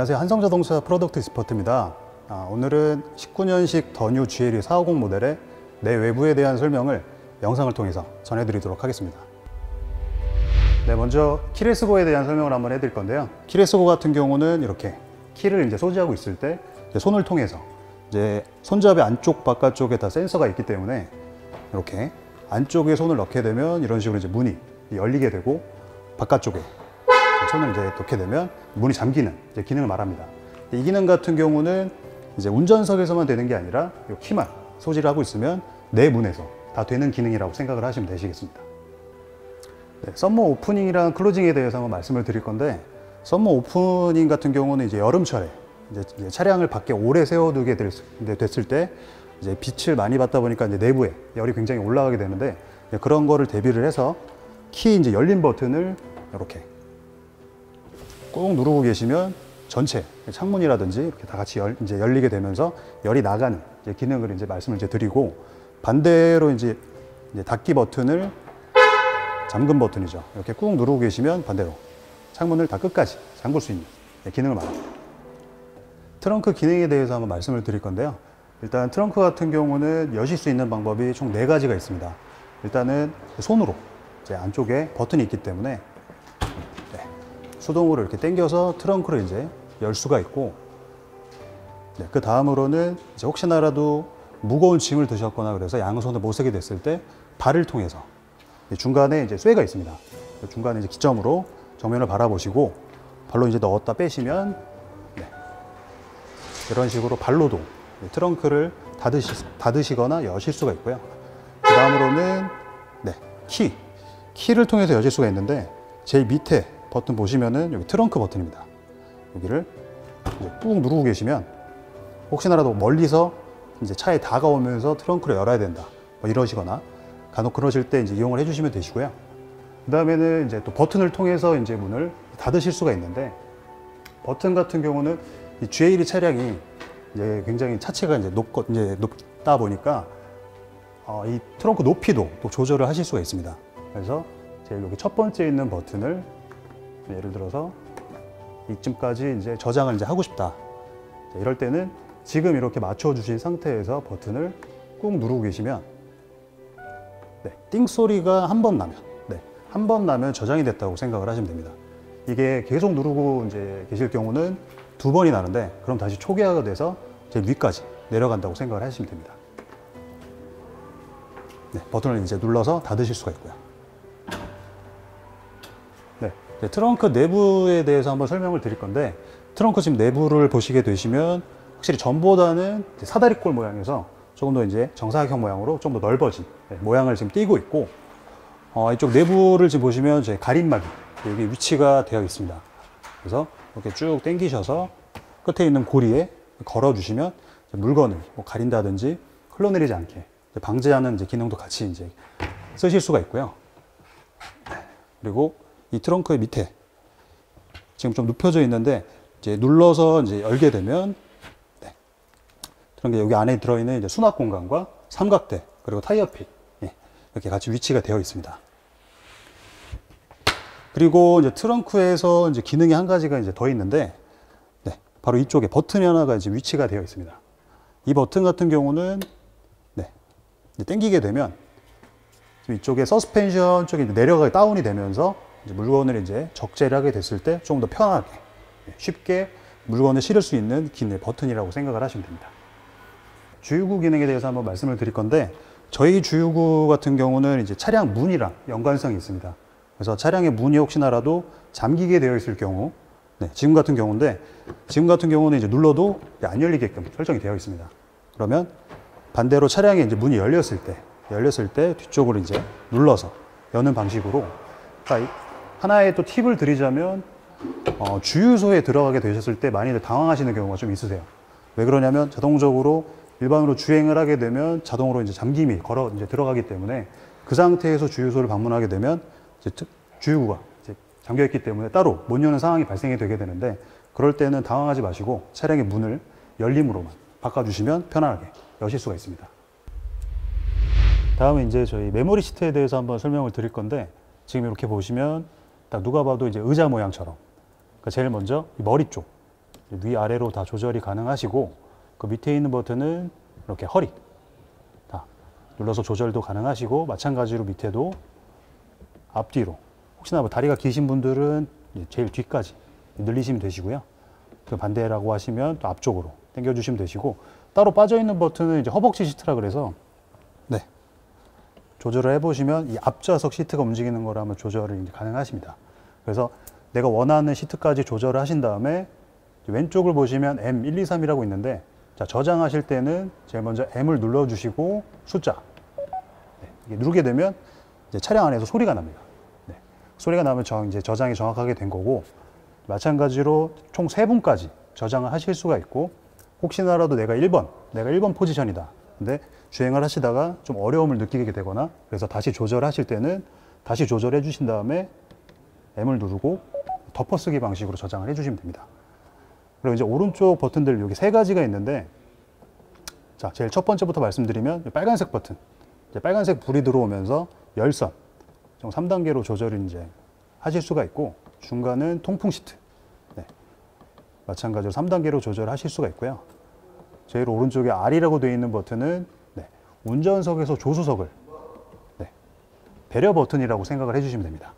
안녕하세요. 한성자동차 프로덕트 익스퍼트입니다. 오늘은 19년식 더 뉴 GLE 450 모델의 내 외부에 대한 설명을 영상을 통해서 전해드리도록 하겠습니다. 네, 먼저 키레스고에 대한 설명을 한번 해드릴 건데요. 키레스고 같은 경우는 이렇게 키를 이제 소지하고 있을 때 손을 통해서 이제 손잡이 안쪽 바깥쪽에 다 센서가 있기 때문에 이렇게 안쪽에 손을 넣게 되면 이런 식으로 이제 문이 열리게 되고 바깥쪽에 손을 이제 놓게 되면 문이 잠기는 이제 기능을 말합니다. 이 기능 같은 경우는 이제 운전석에서만 되는 게 아니라 이 키만 소지를 하고 있으면 내 문에서 다 되는 기능이라고 생각을 하시면 되시겠습니다. 네, 썸머 오프닝이랑 클로징에 대해서 한번 말씀을 드릴 건데, 썸머 오프닝 같은 경우는 이제 여름철에 이제 차량을 밖에 오래 세워두게 됐을 때 이제 빛을 많이 받다 보니까 이제 내부에 열이 굉장히 올라가게 되는데, 그런 거를 대비를 해서 키 이제 열린 버튼을 이렇게 꾹 누르고 계시면 전체 창문이라든지 이렇게 다 같이 이제 열리게 되면서 열이 나가는 이제 기능을 이제 말씀을 이제 드리고, 반대로 이제 닫기 버튼을 잠금 버튼이죠. 이렇게 꾹 누르고 계시면 반대로 창문을 다 끝까지 잠글 수 있는 기능을 말합니다. 트렁크 기능에 대해서 한번 말씀을 드릴 건데요. 일단 트렁크 같은 경우는 여실 수 있는 방법이 총 4가지가 있습니다. 일단은 손으로 이제 안쪽에 버튼이 있기 때문에 수동으로 이렇게 당겨서 트렁크를 이제 열 수가 있고, 그 다음으로는 이제 혹시나라도 무거운 짐을 드셨거나 그래서 양손을 못 쓰게 됐을 때 발을 통해서 중간에 이제 쇠가 있습니다. 중간에 이제 기점으로 정면을 바라보시고 발로 이제 넣었다 빼시면 이런 식으로 발로도 트렁크를 닫으시거나 여실 수가 있고요. 그 다음으로는 키를 통해서 여실 수가 있는데, 제일 밑에 버튼 보시면은 여기 트렁크 버튼입니다. 여기를 이제 꾹 누르고 계시면 혹시나라도 멀리서 이제 차에 다가오면서 트렁크를 열어야 된다, 뭐 이러시거나 간혹 그러실 때 이제 이용을 해주시면 되시고요. 그 다음에는 이제 또 버튼을 통해서 이제 문을 닫으실 수가 있는데, 버튼 같은 경우는 이 GLE 차량이 이제 굉장히 차체가 이제 높다 보니까 이 트렁크 높이도 또 조절을 하실 수가 있습니다. 그래서 제일 여기 첫 번째 있는 버튼을 예를 들어서 이쯤까지 이제 저장을 이제 하고 싶다. 이럴 때는 지금 이렇게 맞춰 주신 상태에서 버튼을 꾹 누르고 계시면 띵 소리가 한 번 나면 저장이 됐다고 생각을 하시면 됩니다. 이게 계속 누르고 이제 계실 경우는 2번이 나는데, 그럼 다시 초기화가 돼서 제일 위까지 내려간다고 생각을 하시면 됩니다. 버튼을 이제 눌러서 닫으실 수가 있고요. 트렁크 내부에 대해서 한번 설명을 드릴 건데, 트렁크 지금 내부를 보시게 되시면 확실히 전보다는 사다리꼴 모양에서 조금 더 이제 정사각형 모양으로 좀 더 넓어진 모양을 지금 띄고 있고, 이쪽 내부를 지금 보시면 제 가림막이 여기 위치가 되어 있습니다. 그래서 이렇게 쭉 당기셔서 끝에 있는 고리에 걸어 주시면 물건을 뭐 가린다든지 흘러내리지 않게 방지하는 이제 기능도 같이 이제 쓰실 수가 있고요. 그리고 이 트렁크의 밑에 지금 좀 눕혀져 있는데, 이제 눌러서 이제 열게 되면 트렁크 여기 안에 들어있는 이제 수납 공간과 삼각대 그리고 타이어핏 이렇게 같이 위치가 되어 있습니다. 그리고 이제 트렁크에서 이제 기능이 한 가지가 이제 더 있는데, 바로 이쪽에 버튼이 하나가 이제 위치가 되어 있습니다. 이 버튼 같은 경우는 이제 당기게 되면 이쪽에 서스펜션 쪽이 내려가 다운이 되면서 이제 물건을 이제 적재를 하게 됐을 때 좀 더 편하게 쉽게 물건을 실을 수 있는 기능 버튼이라고 생각을 하시면 됩니다. 주유구 기능에 대해서 한번 말씀을 드릴 건데, 저희 주유구 같은 경우는 이제 차량 문이랑 연관성이 있습니다. 그래서 차량의 문이 혹시나라도 잠기게 되어 있을 경우, 지금 같은 경우는 이제 눌러도 안 열리게끔 설정이 되어 있습니다. 그러면 반대로 차량의 이제 문이 열렸을 때 뒤쪽으로 이제 눌러서 여는 방식으로, 하나의 또 팁을 드리자면, 주유소에 들어가게 되셨을 때 많이들 당황하시는 경우가 좀 있으세요. 왜 그러냐면 자동적으로 일반으로 주행을 하게 되면 자동으로 이제 잠김이 이제 들어가기 때문에, 그 상태에서 주유소를 방문하게 되면 이제 주유구가 이제 잠겨 있기 때문에 따로 못 여는 상황이 발생이 되게 되는데, 그럴 때는 당황하지 마시고 차량의 문을 열림으로만 바꿔주시면 편안하게 여실 수가 있습니다. 다음은 이제 저희 메모리 시트에 대해서 한번 설명을 드릴 건데, 지금 이렇게 보시면 딱 누가 봐도 이제 의자 모양처럼, 그러니까 제일 먼저 이 머리 쪽 위아래로 다 조절이 가능하시고, 그 밑에 있는 버튼은 이렇게 허리 다 눌러서 조절도 가능하시고, 마찬가지로 밑에도 앞뒤로, 혹시나 뭐 다리가 기신 분들은 제일 뒤까지 늘리시면 되시고요. 그 반대라고 하시면 또 앞쪽으로 당겨주시면 되시고, 따로 빠져있는 버튼은 이제 허벅지 시트라 그래서 네, 조절을 해보시면 이 앞좌석 시트가 움직이는 거라면 조절이 이제 가능하십니다. 그래서 내가 원하는 시트까지 조절을 하신 다음에 왼쪽을 보시면 M123이라고 있는데, 자, 저장하실 때는 제일 먼저 M을 눌러주시고 숫자 네, 이게 누르게 되면 이제 차량 안에서 소리가 납니다. 네, 소리가 나면 이제 저장이 정확하게 된 거고, 마찬가지로 총 3분까지 저장을 하실 수가 있고, 혹시나라도 내가 1번 포지션이다. 근데 주행을 하시다가 좀 어려움을 느끼게 되거나 그래서 다시 조절하실 때는 다시 조절해 주신 다음에 M을 누르고 덮어쓰기 방식으로 저장을 해 주시면 됩니다. 그리고 이제 오른쪽 버튼들 여기 3가지가 있는데, 자, 제일 첫 번째부터 말씀드리면 빨간색 버튼. 이제 빨간색 불이 들어오면서 열선, 총 3단계로 조절을 이제 하실 수가 있고, 중간은 통풍 시트. 네. 마찬가지로 3단계로 조절하실 수가 있고요. 제일 오른쪽에 R이라고 되어 있는 버튼은 네, 운전석에서 조수석을 네, 배려 버튼이라고 생각을 해주시면 됩니다.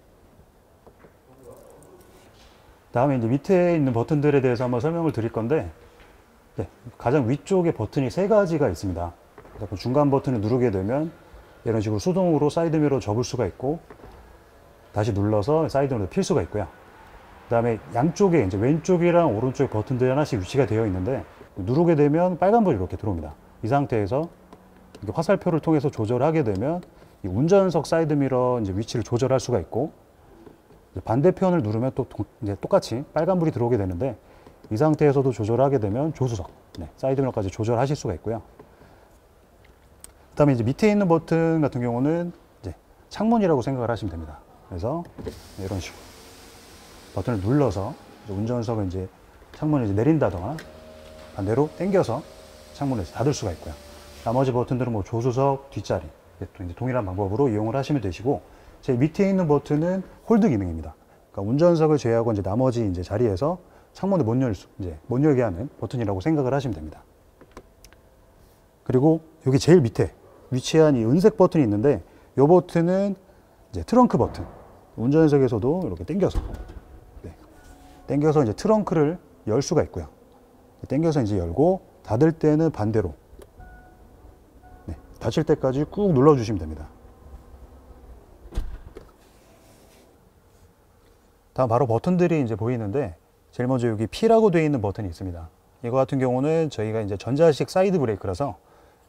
다음에 이제 밑에 있는 버튼들에 대해서 한번 설명을 드릴 건데, 네, 가장 위쪽에 버튼이 3가지가 있습니다. 그 중간 버튼을 누르게 되면 이런 식으로 수동으로 사이드미러 접을 수가 있고, 다시 눌러서 사이드미러 필 수가 있고요. 그 다음에 양쪽에 이제 왼쪽이랑 오른쪽 버튼들이 하나씩 위치가 되어 있는데, 누르게 되면 빨간불이 이렇게 들어옵니다. 이 상태에서 이렇게 화살표를 통해서 조절하게 되면 이 운전석 사이드미러 이제 위치를 조절할 수가 있고, 반대편을 누르면 또 이제 똑같이 빨간불이 들어오게 되는데, 이 상태에서도 조절하게 되면 조수석, 네, 사이드미러까지 조절하실 수가 있고요. 그 다음에 이제 밑에 있는 버튼 같은 경우는 이제 창문이라고 생각을 하시면 됩니다. 그래서 이런 식으로 버튼을 눌러서 이제 운전석을 이제 창문을 이제 내린다거나 반대로 당겨서 창문을 닫을 수가 있고요. 나머지 버튼들은 뭐 조수석, 뒷자리, 또 이제 동일한 방법으로 이용을 하시면 되시고, 제 밑에 있는 버튼은 홀드 기능입니다. 그러니까 운전석을 제외하고 이제 나머지 이제 자리에서 창문을 못 열게 하는 버튼이라고 생각을 하시면 됩니다. 그리고 여기 제일 밑에 위치한 이 은색 버튼이 있는데, 이 버튼은 이제 트렁크 버튼. 운전석에서도 이렇게 당겨서 이제 트렁크를 열 수가 있고요. 당겨서 이제 열고, 닫을 때는 반대로 네, 닫힐 때까지 꾹 눌러주시면 됩니다. 다음 바로 버튼들이 이제 보이는데, 제일 먼저 여기 P라고 되어 있는 버튼이 있습니다. 이거 같은 경우는 저희가 이제 전자식 사이드 브레이크라서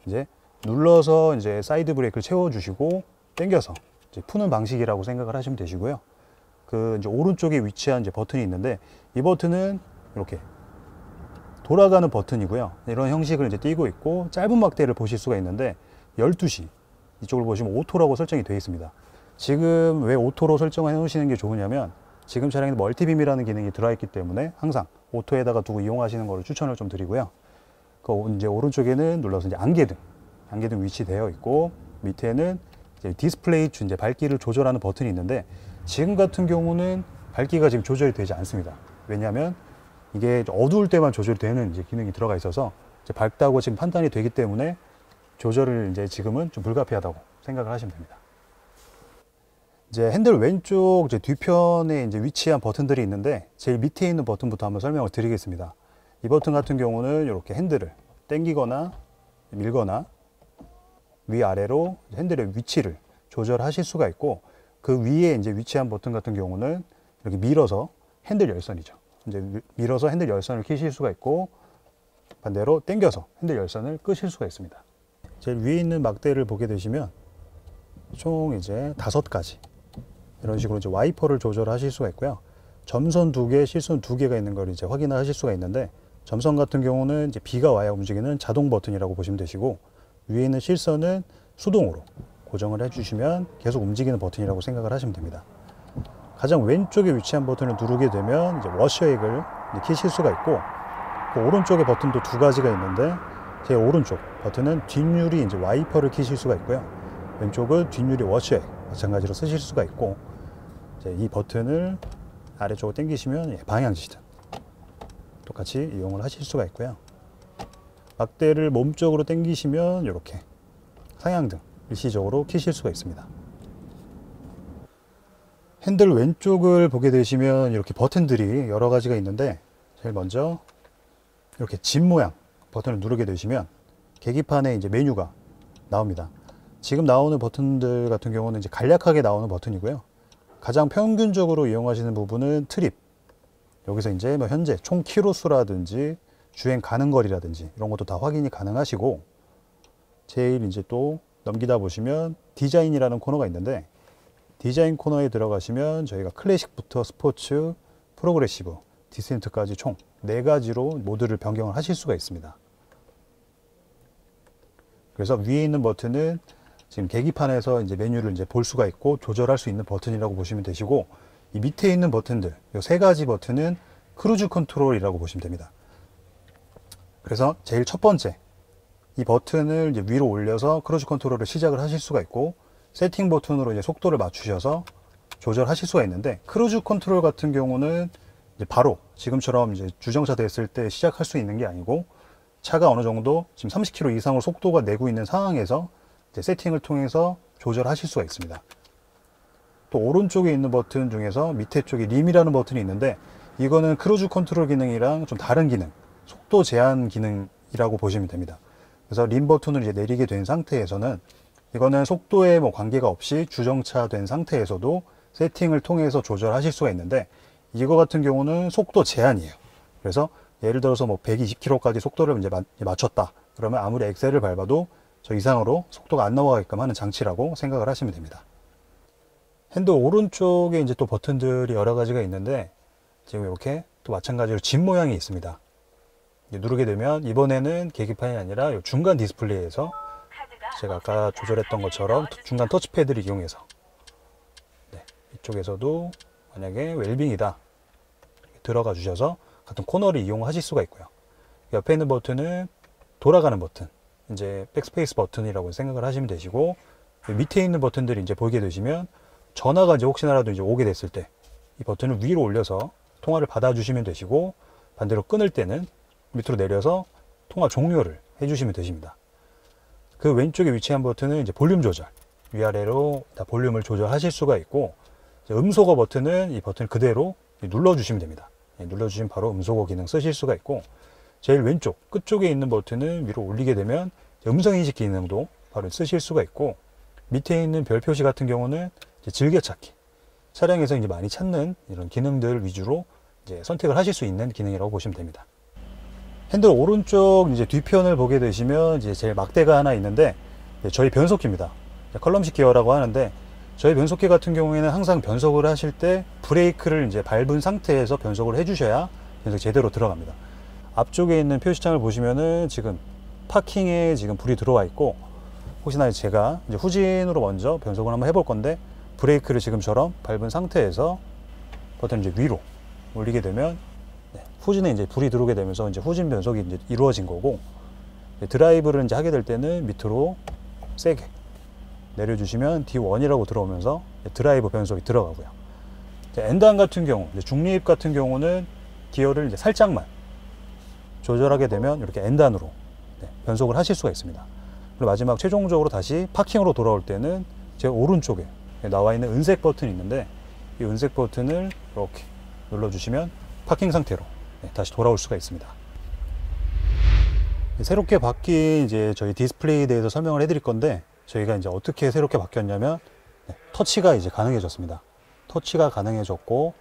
이제 눌러서 이제 사이드 브레이크를 채워주시고 당겨서 이제 푸는 방식이라고 생각을 하시면 되시고요. 그 이제 오른쪽에 위치한 이제 버튼이 있는데, 이 버튼은 이렇게 돌아가는 버튼이고요. 이런 형식을 이제 띄고 있고, 짧은 막대를 보실 수가 있는데 12시 이쪽을 보시면 오토라고 설정이 되어 있습니다. 지금 왜 오토로 설정을 해 놓으시는 게 좋으냐면, 지금 차량에 멀티빔이라는 기능이 들어있기 때문에 항상 오토에다가 두고 이용하시는 것을 추천을 좀 드리고요. 그 이제 오른쪽에는 눌러서 이제 안개등 위치되어 있고, 밑에는 이제 디스플레이 이제 밝기를 조절하는 버튼이 있는데, 지금 같은 경우는 밝기가 지금 조절이 되지 않습니다. 왜냐하면 이게 어두울 때만 조절되는 이제 기능이 들어가 있어서 이제 밝다고 지금 판단이 되기 때문에 조절을 이제 지금은 좀 불가피하다고 생각을 하시면 됩니다. 이제 핸들 왼쪽 이제 뒤편에 이제 위치한 버튼들이 있는데, 제일 밑에 있는 버튼부터 한번 설명을 드리겠습니다. 이 버튼 같은 경우는 이렇게 핸들을 당기거나 밀거나 위아래로 핸들의 위치를 조절하실 수가 있고, 그 위에 이제 위치한 버튼 같은 경우는 이렇게 밀어서 핸들 열선이죠. 이제 밀어서 핸들 열선을 켜실 수가 있고, 반대로 당겨서 핸들 열선을 끄실 수가 있습니다. 제일 위에 있는 막대를 보게 되시면 총 이제 5가지 이런 식으로 이제 와이퍼를 조절하실 수가 있고요. 점선 2개, 실선 2개가 있는 걸 이제 확인을 하실 수가 있는데, 점선 같은 경우는 이제 비가 와야 움직이는 자동 버튼이라고 보시면 되시고, 위에 있는 실선은 수동으로 고정을 해주시면 계속 움직이는 버튼이라고 생각을 하시면 됩니다. 가장 왼쪽에 위치한 버튼을 누르게 되면 이제 워셔액을 켜실 수가 있고, 그 오른쪽에 버튼도 2가지가 있는데, 제 오른쪽 버튼은 뒷유리 이제 와이퍼를 켜실 수가 있고요. 왼쪽은 뒷유리 워셔액 마찬가지로 쓰실 수가 있고, 이제 이 버튼을 아래쪽으로 당기시면 방향 지시등 똑같이 이용을 하실 수가 있고요. 막대를 몸쪽으로 당기시면 이렇게 상향등 일시적으로 켜실 수가 있습니다. 핸들 왼쪽을 보게 되시면 이렇게 버튼들이 여러 가지가 있는데, 제일 먼저 이렇게 집 모양 버튼을 누르게 되시면 계기판에 이제 메뉴가 나옵니다. 지금 나오는 버튼들 같은 경우는 이제 간략하게 나오는 버튼이고요. 가장 평균적으로 이용하시는 부분은 트립. 여기서 이제 뭐 현재 총 키로수라든지 주행 가능 거리라든지 이런 것도 다 확인이 가능하시고, 제일 이제 또 넘기다 보시면 디자인이라는 코너가 있는데, 디자인 코너에 들어가시면 저희가 클래식부터 스포츠, 프로그레시브, 디센트까지 총 4가지로 모드를 변경을 하실 수가 있습니다. 그래서 위에 있는 버튼은 지금 계기판에서 이제 메뉴를 이제 볼 수가 있고 조절할 수 있는 버튼이라고 보시면 되시고, 이 밑에 있는 버튼들, 이 3가지 버튼은 크루즈 컨트롤이라고 보시면 됩니다. 그래서 제일 첫 번째, 이 버튼을 이제 위로 올려서 크루즈 컨트롤을 시작을 하실 수가 있고, 세팅 버튼으로 이제 속도를 맞추셔서 조절하실 수가 있는데, 크루즈 컨트롤 같은 경우는 이제 바로 지금처럼 이제 주정차 됐을 때 시작할 수 있는 게 아니고, 차가 어느 정도 지금 30km 이상으로 속도가 내고 있는 상황에서 이제 세팅을 통해서 조절하실 수가 있습니다. 또 오른쪽에 있는 버튼 중에서 밑에 쪽에 림이라는 버튼이 있는데, 이거는 크루즈 컨트롤 기능이랑 좀 다른 기능, 속도 제한 기능이라고 보시면 됩니다. 그래서 림 버튼을 이제 내리게 된 상태에서는 이거는 속도에 뭐 관계가 없이 주정차 된 상태에서도 세팅을 통해서 조절하실 수가 있는데, 이거 같은 경우는 속도 제한이에요. 그래서 예를 들어서 뭐 120km까지 속도를 이제 맞췄다. 그러면 아무리 엑셀을 밟아도 저 이상으로 속도가 안 넘어가게끔 하는 장치라고 생각을 하시면 됩니다. 핸들 오른쪽에 이제 또 버튼들이 여러 가지가 있는데, 지금 이렇게 또 마찬가지로 집 모양이 있습니다. 누르게 되면 이번에는 계기판이 아니라 이 중간 디스플레이에서 제가 아까 조절했던 것처럼 중간 터치패드를 이용해서 이쪽에서도 만약에 웰빙이다 들어가 주셔서 같은 코너를 이용하실 수가 있고요. 옆에 있는 버튼은 돌아가는 버튼, 이제 백스페이스 버튼이라고 생각을 하시면 되시고, 밑에 있는 버튼들이 이제 보게 되시면 전화가 이제 혹시나라도 이제 오게 됐을 때 이 버튼을 위로 올려서 통화를 받아주시면 되시고, 반대로 끊을 때는 밑으로 내려서 통화 종료를 해주시면 되십니다. 그 왼쪽에 위치한 버튼은 이제 볼륨 조절, 위아래로 다 볼륨을 조절하실 수가 있고, 음소거 버튼은 이 버튼 그대로 눌러주시면 됩니다. 눌러주시면 바로 음소거 기능 쓰실 수가 있고, 제일 왼쪽 끝쪽에 있는 버튼은 위로 올리게 되면 음성인식 기능도 바로 쓰실 수가 있고, 밑에 있는 별 표시 같은 경우는 이제 즐겨찾기, 차량에서 이제 많이 찾는 이런 기능들 위주로 이제 선택을 하실 수 있는 기능이라고 보시면 됩니다. 핸들 오른쪽 이제 뒤편을 보게 되시면 이제 제일 막대가 하나 있는데, 저희 변속기입니다. 컬럼식 기어라고 하는데, 저희 변속기 같은 경우에는 항상 변속을 하실 때 브레이크를 이제 밟은 상태에서 변속을 해주셔야 변속이 제대로 들어갑니다. 앞쪽에 있는 표시창을 보시면은 지금 파킹에 지금 불이 들어와 있고, 혹시나 제가 이제 후진으로 먼저 변속을 한번 해볼 건데, 브레이크를 지금처럼 밟은 상태에서 버튼을 이제 위로 올리게 되면 후진에 이제 불이 들어오게 되면서 이제 후진 변속이 이제 이루어진 거고, 드라이브를 이제 하게 될 때는 밑으로 세게 내려주시면 D1이라고 들어오면서 드라이브 변속이 들어가고요. N단 같은 경우, 중립 같은 경우는 기어를 이제 살짝만 조절하게 되면 이렇게 N단으로 변속을 하실 수가 있습니다. 그리고 마지막 최종적으로 다시 파킹으로 돌아올 때는 제 오른쪽에 나와 있는 은색 버튼이 있는데, 이 은색 버튼을 이렇게 눌러주시면 파킹 상태로 다시 돌아올 수가 있습니다. 새롭게 바뀐 이제 저희 디스플레이에 대해서 설명을 해드릴 건데, 저희가 이제 어떻게 새롭게 바뀌었냐면 터치가 이제 가능해졌습니다. 터치가 가능해졌고,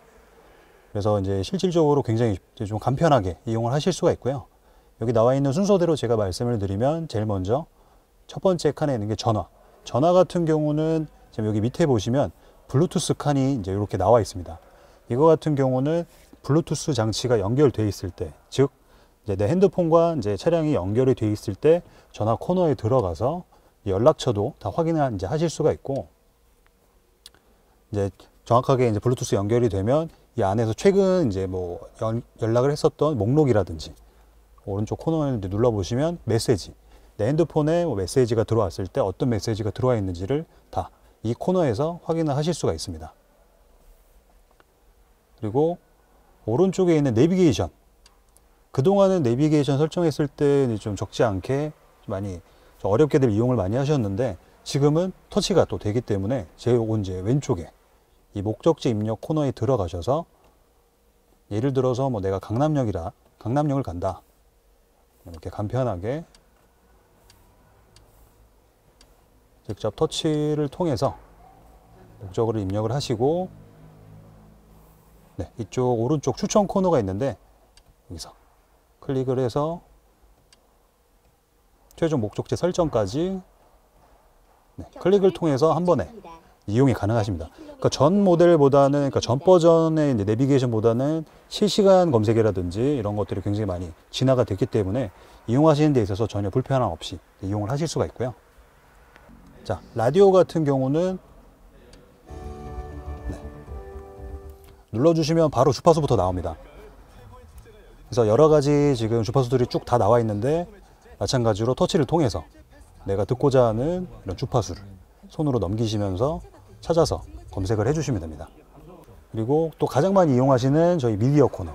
그래서 이제 실질적으로 굉장히 좀 간편하게 이용을 하실 수가 있고요. 여기 나와 있는 순서대로 제가 말씀을 드리면, 제일 먼저 첫 번째 칸에 있는 게 전화. 전화 같은 경우는 지금 여기 밑에 보시면 블루투스 칸이 이제 이렇게 나와 있습니다. 이거 같은 경우는 블루투스 장치가 연결되어 있을 때, 즉 이제 내 핸드폰과 이제 차량이 연결이 되어 있을 때 전화 코너에 들어가서 연락처도 다 확인을 이제 하실 수가 있고, 이제 정확하게 이제 블루투스 연결이 되면 이 안에서 최근 이제 뭐 연락을 했었던 목록이라든지, 오른쪽 코너를 눌러 보시면 메시지, 내 핸드폰에 뭐 메시지가 들어왔을 때 어떤 메시지가 들어와 있는지를 다 이 코너에서 확인을 하실 수가 있습니다. 그리고 오른쪽에 있는 내비게이션, 그동안은 내비게이션 설정했을 때 좀 적지 않게 많이 좀 어렵게들 이용을 많이 하셨는데, 지금은 터치가 또 되기 때문에 제 이제 왼쪽에 이 목적지 입력 코너에 들어가셔서, 예를 들어서 뭐 내가 강남역을 간다, 이렇게 간편하게 직접 터치를 통해서 목적을 입력을 하시고, 네, 이쪽 오른쪽 추천 코너가 있는데 여기서 클릭을 해서 최종 목적지 설정까지, 네, 클릭을 통해서 한 번에 이용이 가능하십니다. 그러니까 전 모델보다는, 그러니까 전 버전의 내비게이션보다는 실시간 검색이라든지 이런 것들이 굉장히 많이 진화가 됐기 때문에 이용하시는 데 있어서 전혀 불편함 없이 이용을 하실 수가 있고요. 자, 라디오 같은 경우는 네, 눌러주시면 바로 주파수부터 나옵니다. 그래서 여러 가지 지금 주파수들이 쭉 다 나와 있는데, 마찬가지로 터치를 통해서 내가 듣고자 하는 이런 주파수를 손으로 넘기시면서 찾아서 검색을 해주시면 됩니다. 그리고 또 가장 많이 이용하시는 저희 미디어 코너.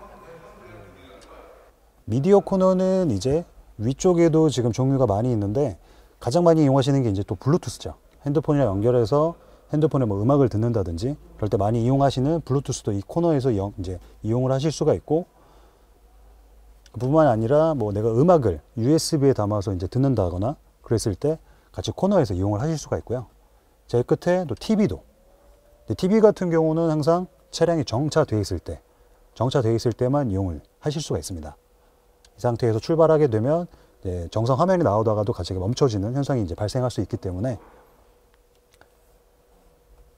미디어 코너는 이제 위쪽에도 지금 종류가 많이 있는데, 가장 많이 이용하시는 게 이제 또 블루투스죠. 핸드폰이랑 연결해서 핸드폰에 뭐 음악을 듣는다든지 그럴 때 많이 이용하시는 블루투스도 이 코너에서 이제 이용을 하실 수가 있고, 그뿐만 아니라 뭐 내가 음악을 USB에 담아서 이제 듣는다거나 그랬을 때 같이 코너에서 이용을 하실 수가 있고요. 제 끝에 또 TV도. TV 같은 경우는 항상 차량이 정차되어 있을 때만 이용을 하실 수가 있습니다. 이 상태에서 출발하게 되면 정상 화면이 나오다가도 같이 멈춰지는 현상이 이제 발생할 수 있기 때문에.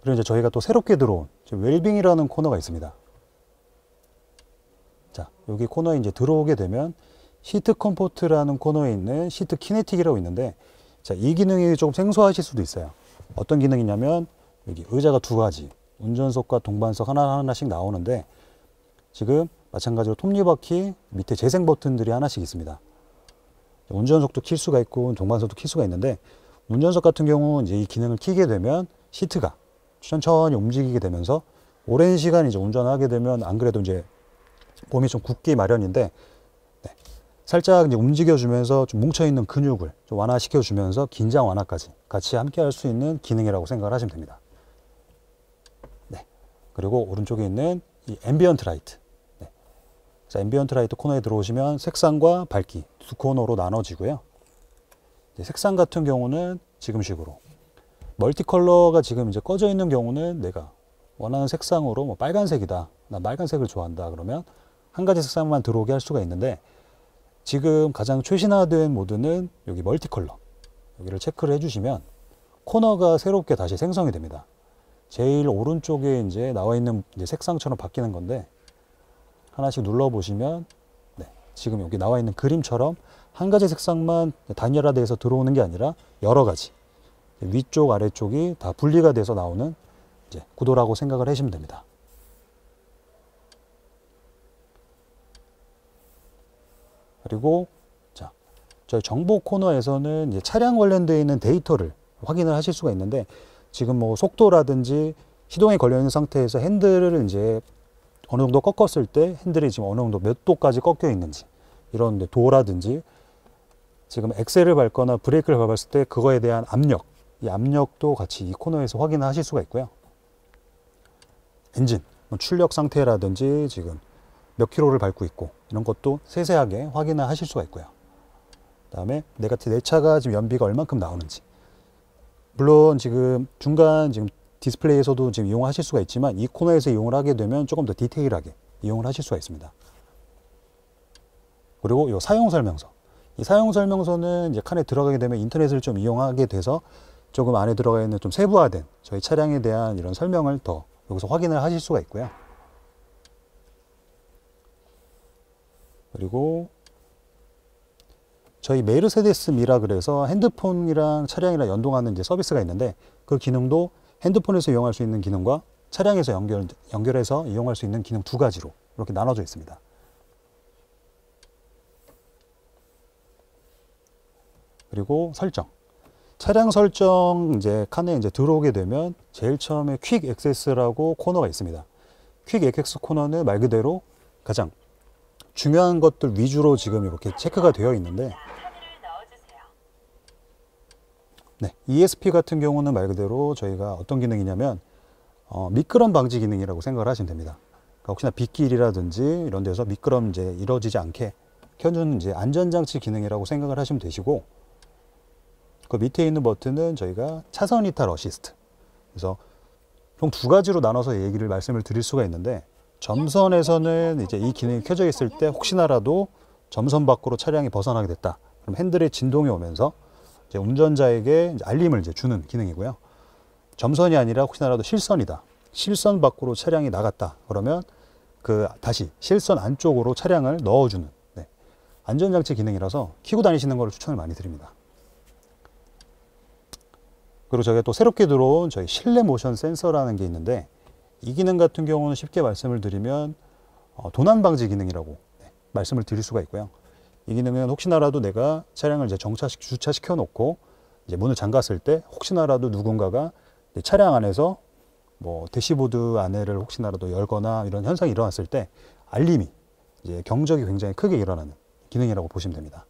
그리고 이제 저희가 또 새롭게 들어온 웰빙이라는 코너가 있습니다. 자, 여기 코너에 이제 들어오게 되면 시트 컴포트라는 코너에 있는 시트 키네틱이라고 있는데, 자, 이 기능이 조금 생소하실 수도 있어요. 어떤 기능이냐면, 여기 의자가 두 가지, 운전석과 동반석 하나하나씩 나오는데, 지금 마찬가지로 톱니바퀴 밑에 재생 버튼들이 하나씩 있습니다. 운전석도 킬 수가 있고 동반석도 킬 수가 있는데, 운전석 같은 경우 이제 이 기능을 키게 되면 시트가 천천히 움직이게 되면서 오랜 시간 이제 운전하게 되면 안 그래도 이제 몸이 좀 굳기 마련인데, 네, 살짝 이제 움직여주면서 좀 뭉쳐있는 근육을 좀 완화시켜주면서 긴장 완화까지 같이 함께 할 수 있는 기능이라고 생각을 하시면 됩니다. 네. 그리고 오른쪽에 있는 이 앰비언트 라이트. 네. 자, 앰비언트 라이트 코너에 들어오시면 색상과 밝기 두 코너로 나눠지고요. 색상 같은 경우는 지금식으로 멀티 컬러가 지금 이제 꺼져 있는 경우는 내가 원하는 색상으로 뭐 빨간색이다, 나 빨간색을 좋아한다 그러면 한 가지 색상만 들어오게 할 수가 있는데, 지금 가장 최신화된 모드는 여기 멀티 컬러, 여기를 체크를 해주시면 코너가 새롭게 다시 생성이 됩니다. 제일 오른쪽에 이제 나와 있는 이제 색상처럼 바뀌는 건데, 하나씩 눌러보시면 네, 지금 여기 나와 있는 그림처럼 한 가지 색상만 단열화돼서 들어오는 게 아니라 여러 가지 위쪽 아래쪽이 다 분리가 돼서 나오는 이제 구도라고 생각을 하시면 됩니다. 그리고 자, 저희 정보 코너에서는 이제 차량 관련되어 있는 데이터를 확인을 하실 수가 있는데, 지금 뭐 속도라든지 시동에 걸려 있는 상태에서 핸들을 이제 어느 정도 꺾었을 때 핸들이 지금 어느 정도 몇 도까지 꺾여 있는지, 이런 도라든지 지금 엑셀을 밟거나 브레이크를 밟았을 때 그거에 대한 압력, 이 압력도 같이 이 코너에서 확인하실 수가 있고요. 엔진, 출력 상태라든지 지금 몇 킬로를 밟고 있고 이런 것도 세세하게 확인을 하실 수가 있고요. 그 다음에 내 차가 지금 연비가 얼만큼 나오는지, 물론 지금 중간 지금 디스플레이에서도 지금 이용하실 수가 있지만 이 코너에서 이용을 하게 되면 조금 더 디테일하게 이용을 하실 수가 있습니다. 그리고 이 사용 설명서, 이 사용 설명서는 이제 칸에 들어가게 되면 인터넷을 좀 이용하게 돼서 조금 안에 들어가 있는 좀 세부화된 저희 차량에 대한 이런 설명을 더 여기서 확인을 하실 수가 있고요. 그리고 저희 메르세데스 미라 그래서 핸드폰이랑 차량이랑 연동하는 이제 서비스가 있는데, 그 기능도 핸드폰에서 이용할 수 있는 기능과 차량에서 연결해서 이용할 수 있는 기능 두 가지로 이렇게 나눠져 있습니다. 그리고 설정. 차량 설정 이제 칸에 이제 들어오게 되면 제일 처음에 퀵 액세스라고 코너가 있습니다. 퀵 액세스 코너는 말 그대로 가장 중요한 것들 위주로 지금 이렇게 체크가 되어 있는데, 네, ESP 같은 경우는 말 그대로 저희가 어떤 기능이냐면 미끄럼 방지 기능이라고 생각을 하시면 됩니다. 그러니까 혹시나 빗길이라든지 이런 데서 미끄럼 이제 이루어지지 않게 켜주는 이제 안전장치 기능이라고 생각을 하시면 되시고, 그 밑에 있는 버튼은 저희가 차선 이탈 어시스트. 그래서 총 두 가지로 나눠서 얘기를 말씀을 드릴 수가 있는데, 점선에서는 이제 이 기능이 켜져 있을 때 혹시나라도 점선 밖으로 차량이 벗어나게 됐다. 그럼 핸들에 진동이 오면서 이제 운전자에게 이제 알림을 이제 주는 기능이고요. 점선이 아니라 혹시나라도 실선이다. 실선 밖으로 차량이 나갔다. 그러면 그 다시 실선 안쪽으로 차량을 넣어주는, 네, 안전장치 기능이라서 켜고 다니시는 걸 추천을 많이 드립니다. 그리고 저희가 또 새롭게 들어온 저희 실내 모션 센서라는 게 있는데, 이 기능 같은 경우는 쉽게 말씀을 드리면 도난 방지 기능이라고, 네, 말씀을 드릴 수가 있고요. 이 기능은 혹시나라도 내가 차량을 이제 주차시켜 놓고 이제 문을 잠갔을 때 혹시나라도 누군가가 차량 안에서 뭐 대시보드 안에를 혹시나라도 열거나 이런 현상이 일어났을 때 알림이, 이제 경적이 굉장히 크게 일어나는 기능이라고 보시면 됩니다.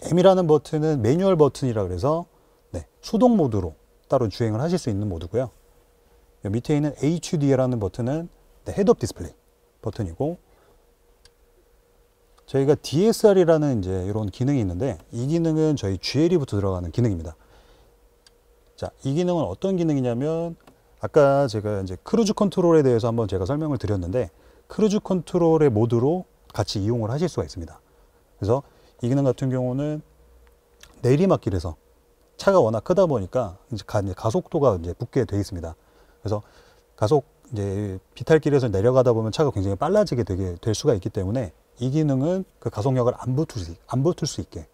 M이라는 버튼은 매뉴얼 버튼이라 그래서, 네, 수동 모드로 따로 주행을 하실 수 있는 모드고요. 밑에 있는 HUD라는 버튼은, 네, 헤드업 디스플레이 버튼이고, 저희가 DSR이라는 이제 이런 기능이 있는데, 이 기능은 저희 GLE부터 들어가는 기능입니다. 자, 이 기능은 어떤 기능이냐면, 아까 제가 이제 크루즈 컨트롤에 대해서 한번 제가 설명을 드렸는데, 크루즈 컨트롤의 모드로 같이 이용을 하실 수가 있습니다. 그래서 이 기능 같은 경우는 내리막길에서 차가 워낙 크다 보니까 이제 가속도가 이제 붙게 되어 있습니다. 그래서 이제 비탈길에서 내려가다 보면 차가 굉장히 빨라지게 될 수가 있기 때문에, 이 기능은 그 가속력을 안 붙을 수 있게,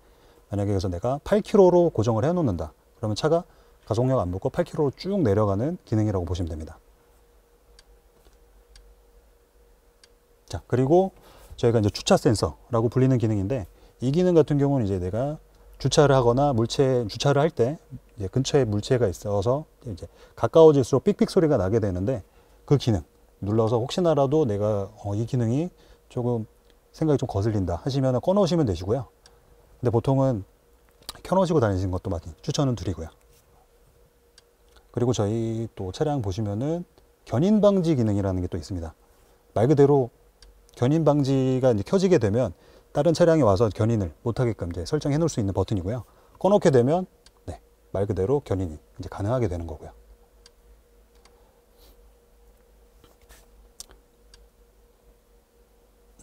만약에 그래서 내가 8km로 고정을 해 놓는다. 그러면 차가 가속력 안 붙고 8km로 쭉 내려가는 기능이라고 보시면 됩니다. 자, 그리고 저희가 이제 주차 센서라고 불리는 기능인데, 이 기능 같은 경우는 이제 내가 주차를 하거나 주차를 할 때 이제 근처에 물체가 있어서 이제 가까워질수록 삑삑 소리가 나게 되는데, 그 기능 눌러서 혹시나라도 내가 이 기능이 조금 생각이 좀 거슬린다 하시면 꺼놓으시면 되시고요. 근데 보통은 켜놓으시고 다니시는 것도 많이 추천은 드리고요. 그리고 저희 또 차량 보시면은 견인 방지 기능이라는 게 또 있습니다. 말 그대로 견인 방지가 이제 켜지게 되면 다른 차량이 와서 견인을 못하게끔 이제 설정해 놓을 수 있는 버튼이고요. 꺼놓게 되면, 네, 말 그대로 견인이 이제 가능하게 되는 거고요.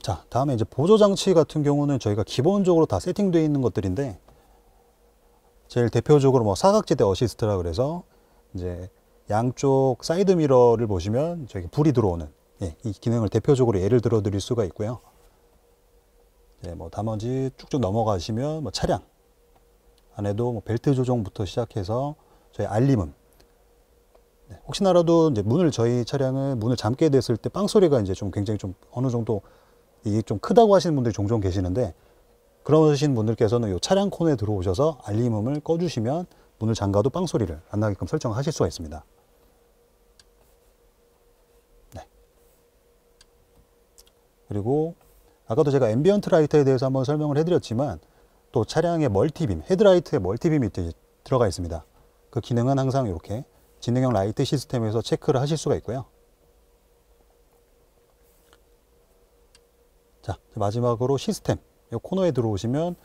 자, 다음에 이제 보조장치 같은 경우는 저희가 기본적으로 다 세팅되어 있는 것들인데, 제일 대표적으로 뭐 사각지대 어시스트라 그래서 이제 양쪽 사이드 미러를 보시면 저기 불이 들어오는, 예, 이 기능을 대표적으로 예를 들어 드릴 수가 있고요. 네, 뭐 나머지 쭉쭉 넘어가시면 뭐 차량 안에도 뭐 벨트 조정부터 시작해서 저희 알림음, 네, 혹시나라도 이제 저희 차량은 문을 잠게 됐을 때 빵 소리가 이제 좀 굉장히 좀 어느 정도 이게 좀 크다고 하시는 분들이 종종 계시는데, 그러신 분들께서는 이 차량 코너에 들어오셔서 알림음을 꺼주시면 문을 잠가도 빵 소리를 안 나게끔 설정하실 수가 있습니다. 네. 그리고 아까도 제가 앰비언트 라이트에 대해서 한번 설명을 해드렸지만, 또 차량의 멀티빔, 헤드라이트에 멀티빔이 들어가 있습니다. 그 기능은 항상 이렇게 지능형 라이트 시스템에서 체크를 하실 수가 있고요. 자, 마지막으로 시스템, 이 코너에 들어오시면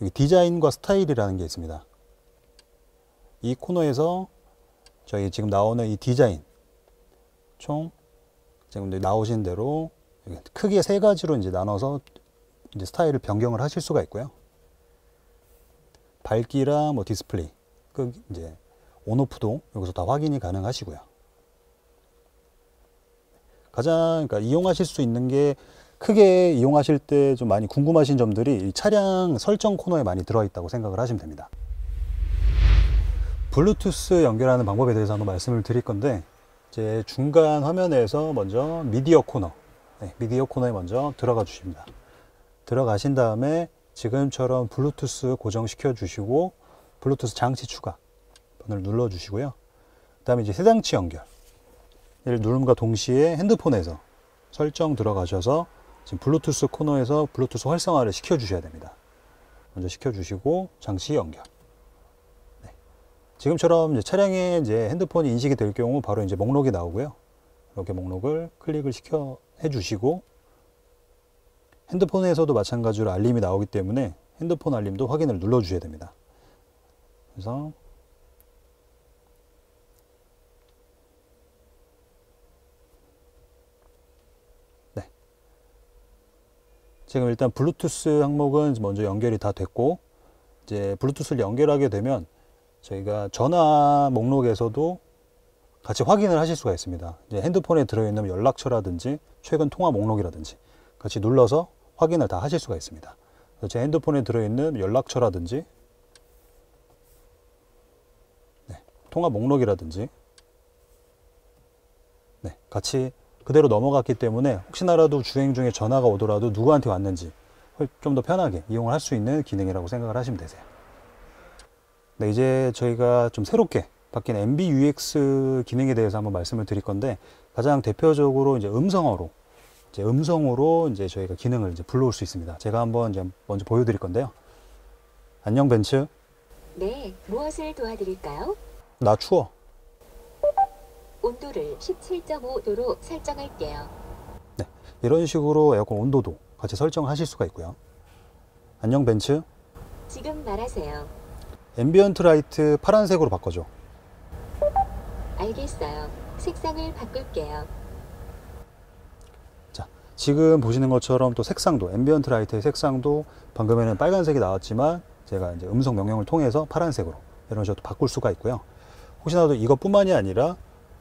여기 디자인과 스타일이라는 게 있습니다. 이 코너에서 저희 지금 나오는 이 디자인, 총 지금 나오신 대로 크게 세 가지로 이제 나눠서 이제 스타일을 변경을 하실 수가 있고요. 밝기랑 뭐 디스플레이, 그 이제 온오프도 여기서 다 확인이 가능하시고요. 가장 그러니까 이용하실 수 있는 게, 크게 이용하실 때 좀 많이 궁금하신 점들이 이 차량 설정 코너에 많이 들어있다고 생각을 하시면 됩니다. 블루투스 연결하는 방법에 대해서 한번 말씀을 드릴 건데, 이제 중간 화면에서 먼저 미디어 코너, 네, 미디어 코너에 먼저 들어가 주십니다. 들어가신 다음에 지금처럼 블루투스 고정시켜 주시고, 블루투스 장치 추가 버튼을 눌러 주시고요. 그 다음에 이제 세 장치 연결, 이를 누름과 동시에 핸드폰에서 설정 들어가셔서 지금 블루투스 코너에서 블루투스 활성화를 시켜주셔야 됩니다. 먼저 시켜주시고 장치 연결. 네. 지금처럼 이제 차량에 이제 핸드폰이 인식이 될 경우 바로 이제 목록이 나오고요. 이렇게 목록을 클릭을 해주시고 핸드폰에서도 마찬가지로 알림이 나오기 때문에 핸드폰 알림도 확인을 눌러주셔야 됩니다. 그래서 네. 지금 일단 블루투스 항목은 먼저 연결이 다 됐고 이제 블루투스를 연결하게 되면 저희가 전화 목록에서도 같이 확인을 하실 수가 있습니다. 이제 핸드폰에 들어있는 연락처라든지 최근 통화 목록이라든지 같이 눌러서 확인을 다 하실 수가 있습니다. 제 핸드폰에 들어있는 연락처라든지 네, 통화 목록이라든지 네, 같이 그대로 넘어갔기 때문에 혹시나라도 주행 중에 전화가 오더라도 누구한테 왔는지 좀 더 편하게 이용을 할 수 있는 기능이라고 생각을 하시면 되세요. 네, 이제 저희가 좀 새롭게 바뀐 MBUX 기능에 대해서 한번 말씀을 드릴 건데 가장 대표적으로 이제 음성어로 이제 저희가 기능을 이제 불러올 수 있습니다. 제가 한번 이제 먼저 보여드릴 건데요. 안녕 벤츠. 네, 무엇을 도와드릴까요? 나 추워. 온도를 17.5도로 설정할게요. 네, 이런 식으로 에어컨 온도도 같이 설정하실 수가 있고요. 안녕 벤츠. 지금 말하세요. 앰비언트 라이트 파란색으로 바꿔줘. 알겠어요. 색상을 바꿀게요. 자, 지금 보시는 것처럼 또 색상도 앰비언트 라이트의 색상도 방금에는 빨간색이 나왔지만 제가 이제 음성 명령을 통해서 파란색으로 이런 식으로 바꿀 수가 있고요. 혹시나도 이것뿐만이 아니라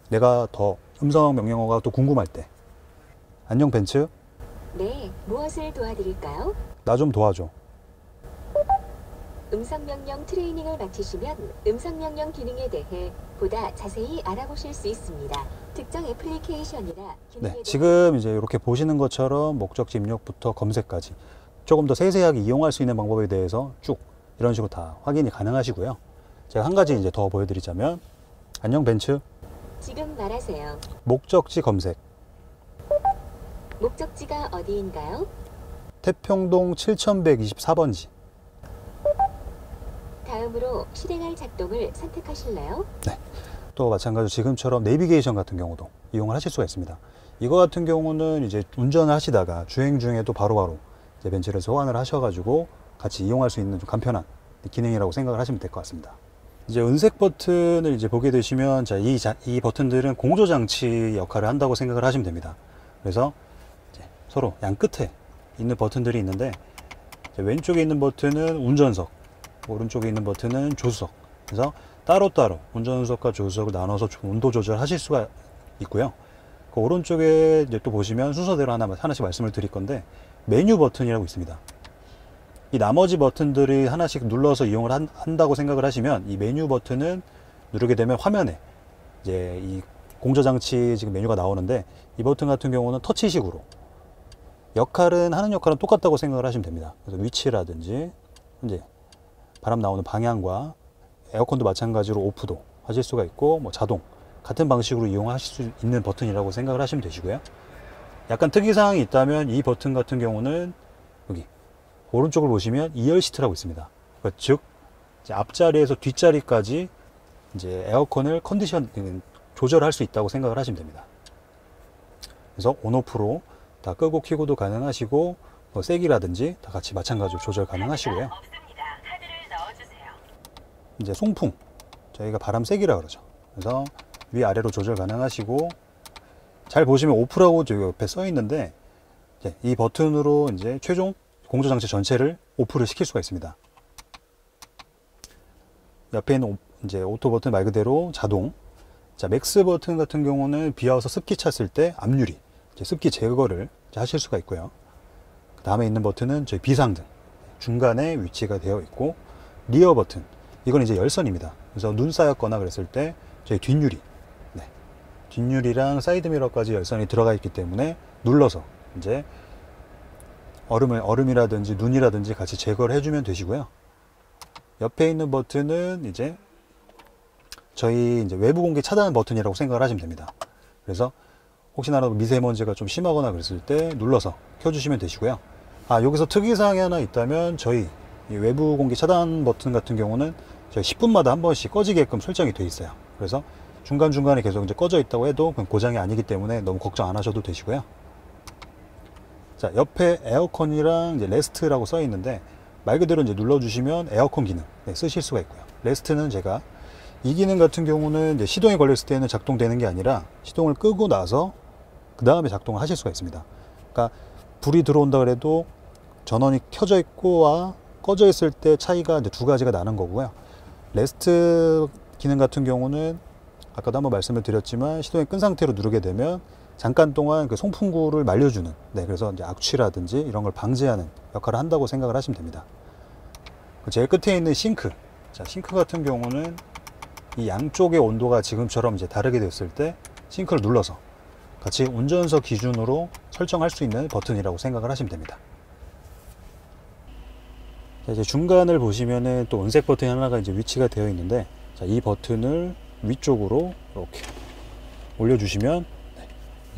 내가 더 음성 명령어가 또 궁금할 때 안녕 벤츠. 네, 무엇을 도와드릴까요? 나 좀 도와줘. 음성명령 트레이닝을 마치시면 음성명령 기능에 대해 보다 자세히 알아보실 수 있습니다. 특정 애플리케이션이나 기능에 네, 지금 이제 이렇게 보시는 것처럼 목적지 입력부터 검색까지 조금 더 세세하게 이용할 수 있는 방법에 대해서 쭉 이런 식으로 다 확인이 가능하시고요. 제가 한 가지 이제 더 보여드리자면 안녕 벤츠. 지금 말하세요. 목적지 검색. 목적지가 어디인가요? 태평동 7124번지. 다음으로 실행할 작동을 선택하실래요? 네. 또 마찬가지로 지금처럼 내비게이션 같은 경우도 이용을 하실 수가 있습니다. 이거 같은 경우는 이제 운전을 하시다가 주행 중에도 바로바로 이제 벤츠를 소환을 하셔가지고 같이 이용할 수 있는 좀 간편한 기능이라고 생각을 하시면 될 것 같습니다. 이제 은색 버튼을 이제 보게 되시면 이 버튼들은 공조장치 역할을 한다고 생각을 하시면 됩니다. 그래서 이제 서로 양 끝에 있는 버튼들이 있는데 왼쪽에 있는 버튼은 운전석, 오른쪽에 있는 버튼은 조수석. 그래서 따로따로 운전석과 조수석을 나눠서 온도 조절하실 수가 있고요. 그 오른쪽에 이제 또 보시면 순서대로 하나씩 말씀을 드릴 건데 메뉴 버튼이라고 있습니다. 이 나머지 버튼들이 하나씩 눌러서 이용을 한다고 생각을 하시면 이 메뉴 버튼은 누르게 되면 화면에 이제 이 공조장치 지금 메뉴가 나오는데 이 버튼 같은 경우는 터치식으로 하는 역할은 똑같다고 생각을 하시면 됩니다. 그래서 위치라든지 이제 바람 나오는 방향과 에어컨도 마찬가지로 오프도 하실 수가 있고 뭐 자동 같은 방식으로 이용하실 수 있는 버튼이라고 생각을 하시면 되시고요. 약간 특이사항이 있다면 이 버튼 같은 경우는 여기 오른쪽을 보시면 2열 시트라고 있습니다. 그러니까 즉 이제 앞자리에서 뒷자리까지 이제 에어컨을 조절할 수 있다고 생각을 하시면 됩니다. 그래서 온오프로 다 끄고 켜고도 가능하시고 뭐 세기라든지 다 같이 마찬가지로 조절 가능하시고요. 이제 송풍, 저희가 바람 세기라 그러죠. 그래서 위아래로 조절 가능하시고 잘 보시면 오프라고 저기 옆에 써 있는데 이 버튼으로 이제 최종 공조장치 전체를 오프를 시킬 수가 있습니다. 옆에 있는 이제 오토 버튼 말 그대로 자동. 자, 맥스 버튼 같은 경우는 비 와서 습기 찼을 때 앞유리 습기 제거를 하실 수가 있고요. 그 다음에 있는 버튼은 저희 비상등 중간에 위치가 되어 있고, 리어 버튼 이건 이제 열선입니다. 그래서 눈 쌓였거나 그랬을 때 저희 뒷유리, 뒷유리랑 사이드미러까지 열선이 들어가 있기 때문에 눌러서 이제 얼음이라든지 눈이라든지 같이 제거를 해주면 되시고요. 옆에 있는 버튼은 이제 저희 이제 외부 공기 차단 버튼이라고 생각을 하시면 됩니다. 그래서 혹시나 미세먼지가 좀 심하거나 그랬을 때 눌러서 켜주시면 되시고요. 여기서 특이사항이 하나 있다면 저희 이 외부 공기 차단 버튼 같은 경우는 저희 10분마다 한 번씩 꺼지게끔 설정이 되어 있어요. 그래서 중간중간에 계속 이제 꺼져 있다고 해도 그건 고장이 아니기 때문에 너무 걱정 안 하셔도 되시고요. 자, 옆에 에어컨이랑 이제 레스트라고 써 있는데 말 그대로 이제 눌러주시면 에어컨 기능 쓰실 수가 있고요. 레스트는 제가 이 기능 같은 경우는 이제 시동이 걸렸을 때는 작동되는 게 아니라 시동을 끄고 나서 그 다음에 작동을 하실 수가 있습니다. 그러니까 불이 들어온다 그래도 전원이 켜져 있고와 꺼져 있을 때 차이가 이제 두 가지가 나는 거고요. 레스트 기능 같은 경우는 아까도 한번 말씀을 드렸지만 시동이 끈 상태로 누르게 되면 잠깐 동안 그 송풍구를 말려주는, 그래서 이제 악취라든지 이런 걸 방지하는 역할을 한다고 생각을 하시면 됩니다. 제일 끝에 있는 싱크. 자, 싱크 같은 경우는 이 양쪽의 온도가 지금처럼 이제 다르게 됐을 때 싱크를 눌러서 같이 운전석 기준으로 설정할 수 있는 버튼이라고 생각을 하시면 됩니다. 자, 이제 중간을 보시면은 또 은색 버튼이 하나가 이제 위치가 되어 있는데, 자, 이 버튼을 위쪽으로 이렇게 올려주시면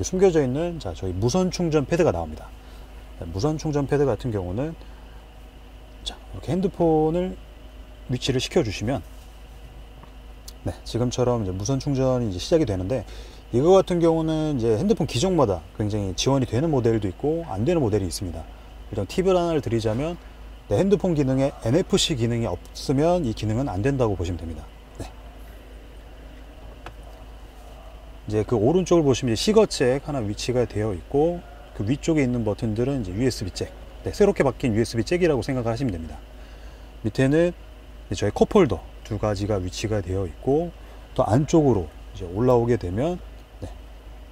숨겨져 있는 저희 무선 충전 패드가 나옵니다. 무선 충전 패드 같은 경우는 이렇게 핸드폰을 위치를 시켜주시면 지금처럼 이제 무선 충전이 이제 시작이 되는데, 이거 같은 경우는 이제 핸드폰 기종마다 굉장히 지원이 되는 모델도 있고 안 되는 모델이 있습니다. 일단 팁을 하나를 드리자면 핸드폰 기능에 NFC 기능이 없으면 이 기능은 안 된다고 보시면 됩니다. 이제 그 오른쪽을 보시면 이제 시거잭 하나 위치가 되어 있고, 그 위쪽에 있는 버튼들은 이제 USB 잭, 새롭게 바뀐 USB 잭이라고 생각하시면 됩니다. 밑에는 저희 컵홀더 두 가지가 위치가 되어 있고, 또 안쪽으로 이제 올라오게 되면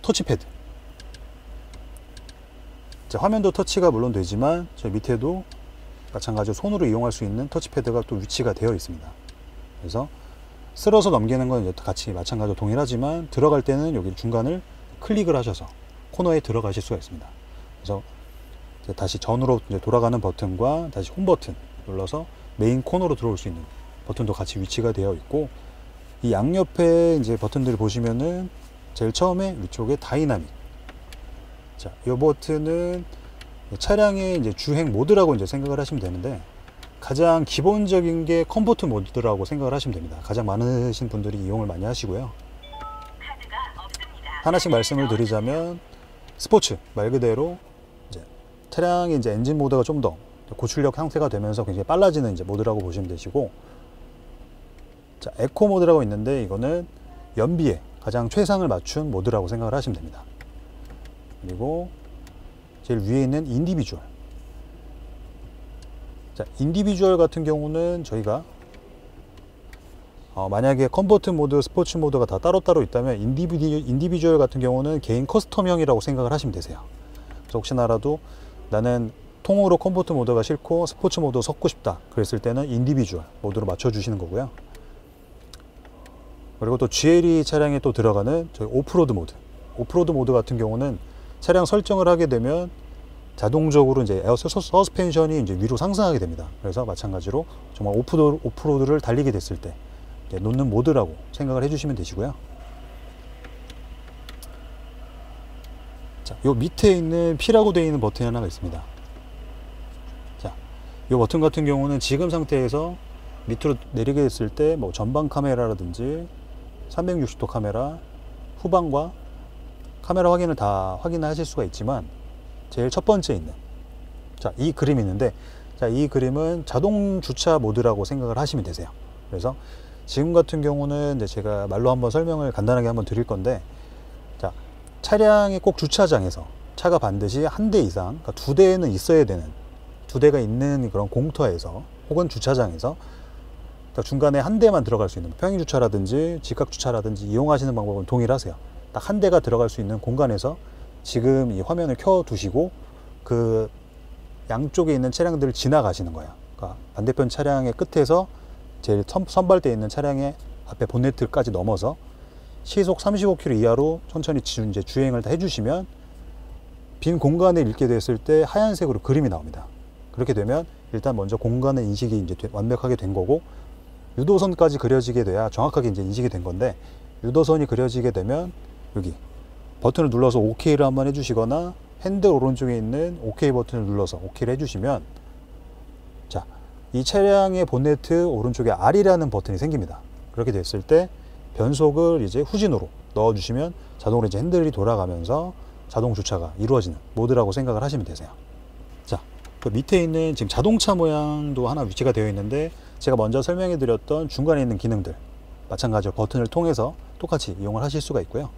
터치패드. 화면도 터치가 물론 되지만 저 밑에도 마찬가지로 손으로 이용할 수 있는 터치패드가 또 위치가 되어 있습니다. 그래서 쓸어서 넘기는 건 같이 마찬가지로 동일하지만 들어갈 때는 여기 중간을 클릭을 하셔서 코너에 들어가실 수가 있습니다. 그래서 다시 전으로 이제 돌아가는 버튼과 다시 홈 버튼 눌러서 메인 코너로 들어올 수 있는 버튼도 같이 위치가 되어 있고, 이 양옆에 이제 버튼들을 보시면은 제일 처음에 위쪽에 다이나믹. 자, 이 버튼은 차량의 이제 주행 모드라고 이제 생각을 하시면 되는데, 가장 기본적인 게 컴포트 모드라고 생각을 하시면 됩니다. 가장 많으신 분들이 이용을 많이 하시고요. 하나씩 말씀을 드리자면 스포츠 말 그대로 이제 차량의 이제 엔진 모드가 좀 더 고출력 형태가 되면서 굉장히 빨라지는 이제 모드라고 보시면 되시고, 자, 에코 모드라고 있는데 이거는 연비에 가장 최상을 맞춘 모드라고 생각을 하시면 됩니다. 그리고 제일 위에 있는 인디비주얼. 자, 인디비주얼 같은 경우는 저희가 만약에 컴포트 모드, 스포츠 모드가 다 따로따로 있다면 인디비주얼 같은 경우는 개인 커스텀형이라고 생각을 하시면 되세요. 그래서 혹시나라도 나는 통으로 컴포트 모드가 싫고 스포츠 모드 섞고 싶다 그랬을 때는 인디비주얼 모드로 맞춰주시는 거고요. 그리고 또 GLE 차량에 또 들어가는 저희 오프로드 모드 같은 경우는 차량 설정을 하게 되면 자동적으로 이제 에어 서스펜션이 이제 위로 상승하게 됩니다. 그래서 마찬가지로 정말 오프로드를 달리게 됐을 때 놓는 모드라고 생각을 해주시면 되시고요. 자, 요 밑에 있는 P라고 되어 있는 버튼이 하나가 있습니다. 자, 요 버튼 같은 경우는 지금 상태에서 밑으로 내리게 됐을 때 뭐 전방 카메라라든지 360도 카메라, 후방과 카메라 확인을 다 확인하실 수가 있지만, 제일 첫 번째 있는 이 그림이 있는데, 이 그림은 자동 주차 모드라고 생각을 하시면 되세요. 그래서 지금 같은 경우는 이제 제가 말로 한번 설명을 간단하게 한번 드릴 건데, 자, 차량의 꼭 주차장에서 차가 반드시 한 대 이상, 그러니까 두 대는 있어야 되는, 두 대가 있는 그런 공터에서 혹은 주차장에서 중간에 한 대만 들어갈 수 있는 평행 주차라든지 직각 주차라든지 이용하시는 방법은 동일하세요. 딱 한 대가 들어갈 수 있는 공간에서 지금 이 화면을 켜 두시고 그 양쪽에 있는 차량들을 지나가시는 거예요. 그러니까 반대편 차량의 끝에서 제일 선발되어 있는 차량의 앞에 본네트까지 넘어서 시속 35km 이하로 천천히 이제 주행을 다 해주시면 빈 공간을 읽게 됐을 때 하얀색으로 그림이 나옵니다. 그렇게 되면 일단 먼저 공간의 인식이 이제 완벽하게 된 거고, 유도선까지 그려지게 돼야 정확하게 이제 인식이 된 건데, 유도선이 그려지게 되면 여기 버튼을 눌러서 OK를 한번 해주시거나 핸들 오른쪽에 있는 OK 버튼을 눌러서 OK를 해주시면 자, 이 차량의 본네트 오른쪽에 R이라는 버튼이 생깁니다. 그렇게 됐을 때 변속을 이제 후진으로 넣어주시면 자동으로 이제 핸들이 돌아가면서 자동 주차가 이루어지는 모드라고 생각을 하시면 되세요. 자, 그 밑에 있는 지금 자동차 모양도 하나 위치가 되어 있는데 제가 먼저 설명해 드렸던 중간에 있는 기능들 마찬가지로 버튼을 통해서 똑같이 이용을 하실 수가 있고요.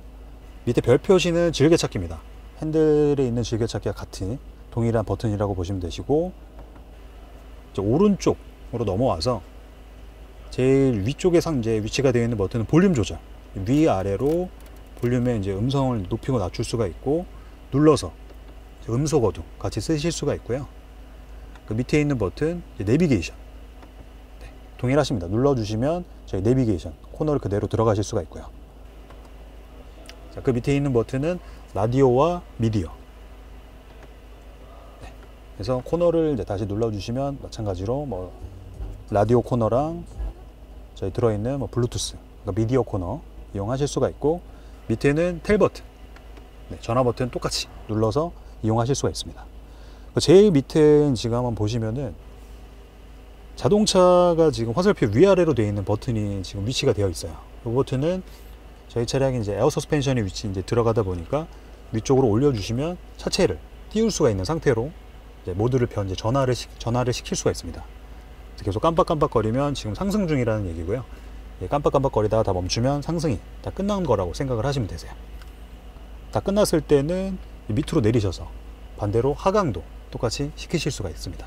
밑에 별 표시는 즐겨찾기입니다. 핸들에 있는 즐겨찾기와 같은 동일한 버튼이라고 보시면 되시고 이제 오른쪽으로 넘어와서 제일 위쪽에 이제 위치가 되어 있는 버튼은 볼륨 조절. 위아래로 볼륨의 이제 음성을 높이고 낮출 수가 있고 눌러서 음소거도 같이 쓰실 수가 있고요. 그 밑에 있는 버튼 내비게이션 네, 동일하십니다. 눌러주시면 저희 내비게이션 코너를 그대로 들어가실 수가 있고요. 자, 그 밑에 있는 버튼은 라디오와 미디어 네, 그래서 코너를 이제 다시 눌러주시면 마찬가지로 뭐 라디오 코너랑 저희 들어있는 뭐 블루투스 그러니까 미디어 코너 이용하실 수가 있고 밑에는 텔 버튼 네, 전화 버튼 똑같이 눌러서 이용하실 수가 있습니다. 제일 밑에 지금 한번 보시면은 자동차가 지금 화살표 위아래로 되어 있는 버튼이 지금 위치가 되어 있어요. 이 버튼은 저희 차량이 이제 에어 서스펜션이 위치 이제 들어가다 보니까 위쪽으로 올려주시면 차체를 띄울 수가 있는 상태로 이제 모드를 이제 전화를 시킬 수가 있습니다. 계속 깜빡깜빡거리면 지금 상승 중이라는 얘기고요. 깜빡깜빡거리다가 다 멈추면 상승이 다 끝난 거라고 생각을 하시면 되세요. 다 끝났을 때는 밑으로 내리셔서 반대로 하강도 똑같이 시키실 수가 있습니다.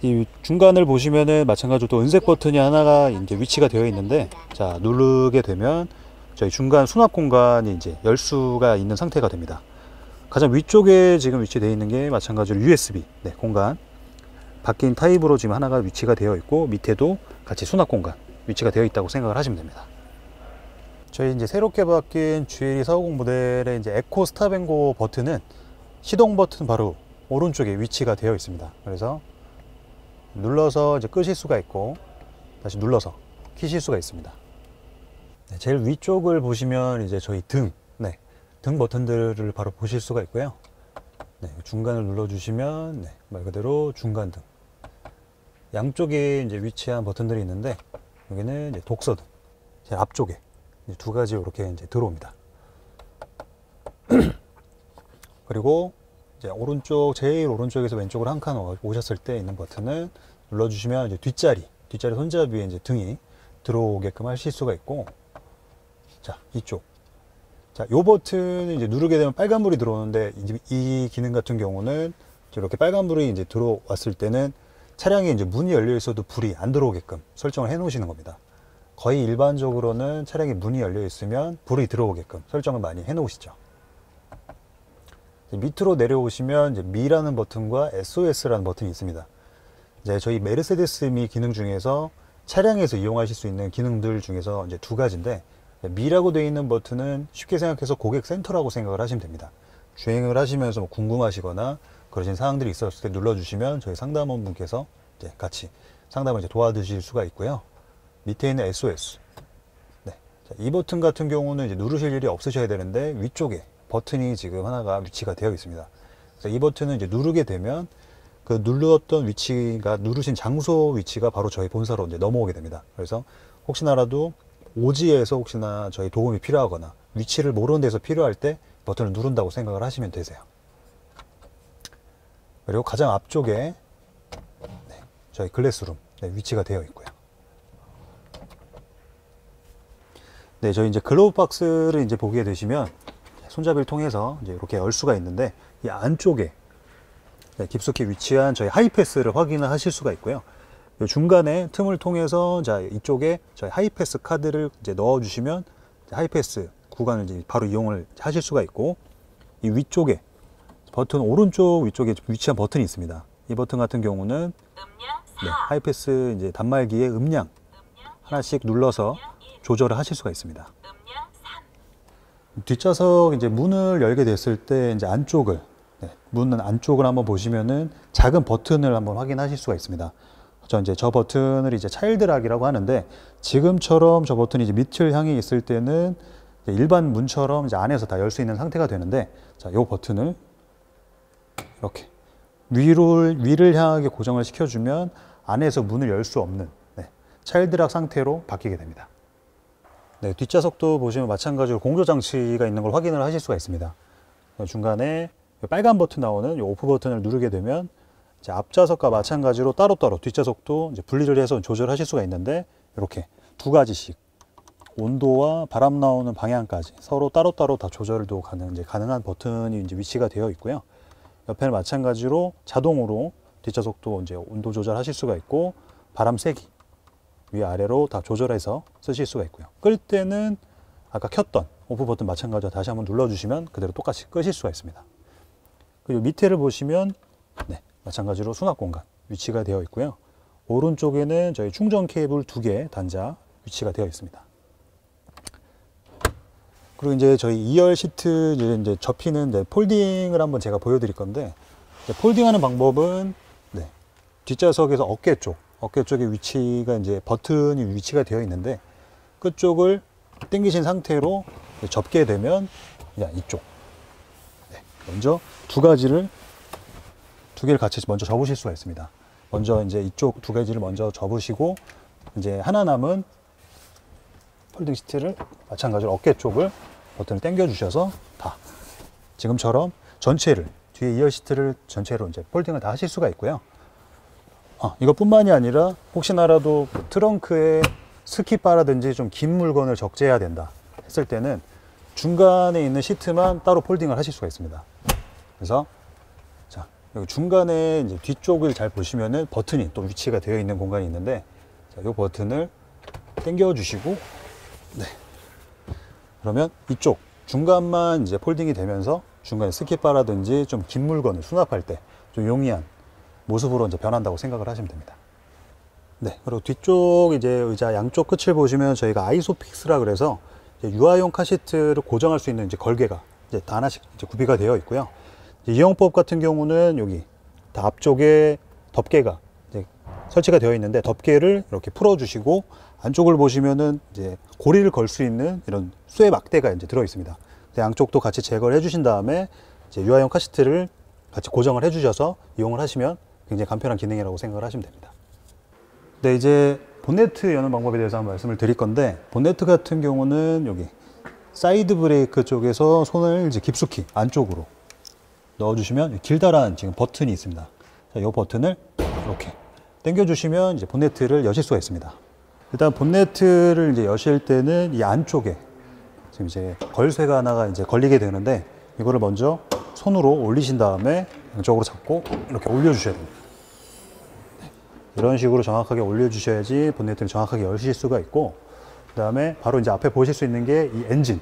이 중간을 보시면은 마찬가지로 또 은색 버튼이 하나가 이제 위치가 되어 있는데 자 누르게 되면 저희 중간 수납 공간이 이제 열 수가 있는 상태가 됩니다. 가장 위쪽에 지금 위치되어 있는 게 마찬가지로 USB 네, 공간 바뀐 타입으로 지금 하나가 위치가 되어 있고 밑에도 같이 수납 공간 위치가 되어 있다고 생각을 하시면 됩니다. 저희 이제 새롭게 바뀐 GLE450 모델의 이제 에코 스탑앤고 버튼은 시동 버튼 바로 오른쪽에 위치가 되어 있습니다. 그래서 눌러서 이제 끄실 수가 있고 다시 눌러서 켜실 수가 있습니다. 네, 제일 위쪽을 보시면 이제 저희 등 버튼들을 바로 보실 수가 있고요. 네, 중간을 눌러주시면 네, 말 그대로 중간등. 양쪽에 이제 위치한 버튼들이 있는데 여기는 이제 독서등. 제일 앞쪽에 이제 두 가지 이렇게 이제 들어옵니다. 그리고 이제 제일 오른쪽에서 왼쪽으로 한 칸 오셨을 때 있는 버튼을 눌러주시면 이제 뒷자리 손잡이에 이제 등이 들어오게끔 하실 수가 있고, 자 이쪽, 자 요 버튼을 이제 누르게 되면 빨간불이 들어오는데 이제 이 기능 같은 경우는 이렇게 빨간불이 이제 들어왔을 때는 차량에 이제 문이 열려 있어도 불이 안 들어오게끔 설정을 해 놓으시는 겁니다. 거의 일반적으로는 차량에 문이 열려 있으면 불이 들어오게끔 설정을 많이 해 놓으시죠. 밑으로 내려오시면 이제 미라는 버튼과 SOS라는 버튼이 있습니다. 이제 저희 메르세데스 미 기능 중에서 차량에서 이용하실 수 있는 기능들 중에서 이제 두 가지인데, 미라고 되어 있는 버튼은 쉽게 생각해서 고객 센터라고 생각을 하시면 됩니다. 주행을 하시면서 뭐 궁금하시거나 그러신 사항들이 있었을 때 눌러주시면 저희 상담원분께서 이제 같이 상담을 이제 도와드실 수가 있고요. 밑에 있는 SOS. 네. 자, 이 버튼 같은 경우는 이제 누르실 일이 없으셔야 되는데 위쪽에 버튼이 지금 하나가 위치가 되어 있습니다. 그래서 이 버튼은 이제 누르게 되면 그 눌렀던 위치가 누르신 장소 위치가 바로 저희 본사로 이제 넘어오게 됩니다. 그래서 혹시나라도 오지에서 혹시나 저희 도움이 필요하거나 위치를 모르는 데서 필요할 때 버튼을 누른다고 생각을 하시면 되세요. 그리고 가장 앞쪽에 네, 저희 글래스룸 네, 위치가 되어 있고요. 네, 저희 이제 글로브 박스를 이제 보게 되시면 손잡이를 통해서 이제 이렇게 열 수가 있는데 이 안쪽에 네, 깊숙이 위치한 저희 하이패스를 확인을 하실 수가 있고요. 이 중간에 틈을 통해서 자 이쪽에 저희 하이패스 카드를 이제 넣어주시면 하이패스 구간을 이제 바로 이용을 하실 수가 있고, 이 위쪽에 버튼 오른쪽 위쪽에 위치한 버튼이 있습니다. 이 버튼 같은 경우는 네, 하이패스 이제 단말기의 음량 하나씩 눌러서 조절을 하실 수가 있습니다. 뒷좌석 이제 문을 열게 됐을 때 이제 안쪽을 문 안쪽을 한번 보시면은 작은 버튼을 한번 확인하실 수가 있습니다. 저 버튼을 이제 차일드락이라고 하는데 지금처럼 저 버튼이 이제 밑을 향해 있을 때는 이제 일반 문처럼 이제 안에서 다 열 수 있는 상태가 되는데, 자, 이 버튼을 이렇게 위를 향하게 고정을 시켜주면 안에서 문을 열 수 없는 차일드락 상태로 바뀌게 됩니다. 네, 뒷좌석도 보시면 마찬가지로 공조 장치가 있는 걸 확인을 하실 수가 있습니다. 중간에 빨간 버튼 나오는 이 오프 버튼을 누르게 되면 이제 앞좌석과 마찬가지로 따로따로 뒷좌석도 이제 분리를 해서 조절하실 수가 있는데, 이렇게 두 가지씩 온도와 바람 나오는 방향까지 서로 따로따로 다 조절도 가능한 버튼이 이제 위치가 되어 있고요. 옆에는 마찬가지로 자동으로 뒷좌석도 이제 온도 조절하실 수가 있고, 바람 세기 위아래로 다 조절해서 쓰실 수가 있고요. 끌 때는 아까 켰던 오프 버튼 마찬가지로 다시 한번 눌러주시면 그대로 똑같이 끄실 수가 있습니다. 그리고 밑에를 보시면 마찬가지로 수납 공간 위치가 되어 있고요. 오른쪽에는 저희 충전 케이블 2개 단자 위치가 되어 있습니다. 그리고 이제 저희 2열 시트 이제 접히는 폴딩을 한번 제가 보여드릴 건데, 폴딩하는 방법은 뒷좌석에서 어깨 쪽의 위치가 이제 버튼이 위치가 되어 있는데, 끝쪽을 당기신 상태로 접게 되면 그냥 이쪽 먼저 두 개를 같이 먼저 접으실 수가 있습니다. 먼저 이제 이쪽 두 가지를 먼저 접으시고, 이제 하나 남은 폴딩 시트를 마찬가지로 어깨 쪽을 버튼을 당겨 주셔서 다 지금처럼 전체를 뒤에 2열 시트를 전체로 이제 폴딩을 다 하실 수가 있고요. 이것뿐만이 아니라 혹시나라도 트렁크에 스키바라든지 좀 긴 물건을 적재해야 된다 했을 때는 중간에 있는 시트만 따로 폴딩을 하실 수가 있습니다. 그래서 자, 여기 중간에 이제 뒤쪽을 잘 보시면은 버튼이 또 위치가 되어 있는 공간이 있는데, 자, 이 버튼을 당겨 주시고, 그러면 이쪽 중간만 이제 폴딩이 되면서 중간에 스키바라든지 좀 긴 물건을 수납할 때 좀 용이한 모습으로 이제 변한다고 생각을 하시면 됩니다. 네, 그리고 뒤쪽 이제 의자 양쪽 끝을 보시면 저희가 아이소픽스라 그래서 유아용 카시트를 고정할 수 있는 이제 걸개가 이제 다 하나씩 이제 구비가 되어 있고요. 이용법 같은 경우는 여기 다 앞쪽에 덮개가 이제 설치가 되어 있는데, 덮개를 이렇게 풀어주시고 안쪽을 보시면은 이제 고리를 걸 수 있는 이런 쇠 막대가 이제 들어 있습니다. 양쪽도 같이 제거를 해주신 다음에 이제 유아용 카시트를 같이 고정을 해주셔서 이용을 하시면 굉장히 간편한 기능이라고 생각을 하시면 됩니다. 네, 이제 본네트 여는 방법에 대해서 한번 말씀을 드릴 건데, 본네트 같은 경우는 여기 사이드 브레이크 쪽에서 손을 이제 깊숙이 안쪽으로 넣어주시면 길다란 지금 버튼이 있습니다. 자, 이 버튼을 이렇게 당겨주시면 이제 본네트를 여실 수가 있습니다. 일단 본네트를 이제 여실 때는 이 안쪽에 지금 이제 걸쇠가 하나가 이제 걸리게 되는데, 이거를 먼저 손으로 올리신 다음에 양쪽으로 잡고 이렇게 올려주셔야 됩니다. 이런 식으로 정확하게 올려주셔야지 본네트를 정확하게 여실 수가 있고, 그 다음에 바로 이제 앞에 보실 수 있는 게 이 엔진.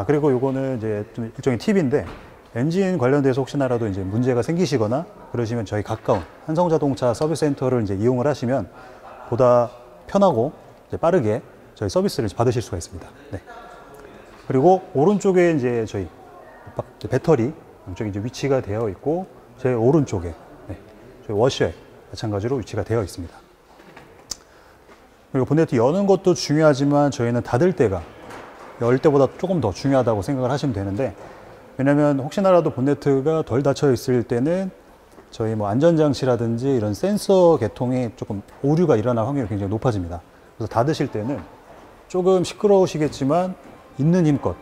그리고 요거는 이제 좀 일종의 팁인데, 엔진 관련돼서 혹시나라도 이제 문제가 생기시거나 그러시면 저희 가까운 한성자동차 서비스 센터를 이제 이용을 하시면 보다 편하고 이제 빠르게 저희 서비스를 받으실 수가 있습니다. 네. 그리고 오른쪽에 이제 저희 배터리 양쪽에 이제 위치가 되어 있고, 제 오른쪽에 저희 워셔액 마찬가지로 위치가 되어 있습니다. 그리고 본네트 여는 것도 중요하지만 저희는 닫을 때가 열 때보다 조금 더 중요하다고 생각을 하시면 되는데, 왜냐면 혹시나라도 본네트가 덜 닫혀 있을 때는 저희 뭐 안전장치라든지 이런 센서 계통에 조금 오류가 일어날 확률이 굉장히 높아집니다. 그래서 닫으실 때는 조금 시끄러우시겠지만 있는 힘껏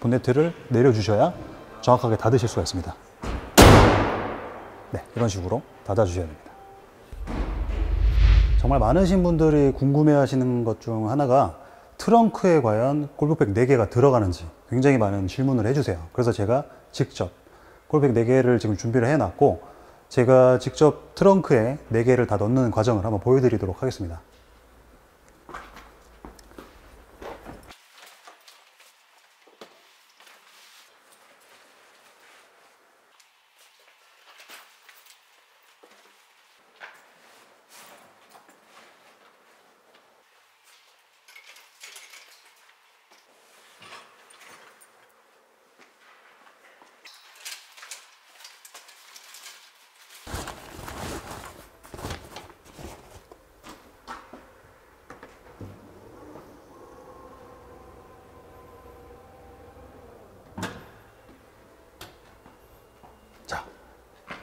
본네트를 내려주셔야 정확하게 닫으실 수가 있습니다. 네, 이런 식으로 닫아주셔야 됩니다. 정말 많으신 분들이 궁금해 하시는 것 중 하나가 트렁크에 과연 골프백 4개가 들어가는지 굉장히 많은 질문을 해주세요. 그래서 제가 직접 골프백 4개를 지금 준비를 해놨고, 제가 직접 트렁크에 4개를 다 넣는 과정을 한번 보여드리도록 하겠습니다.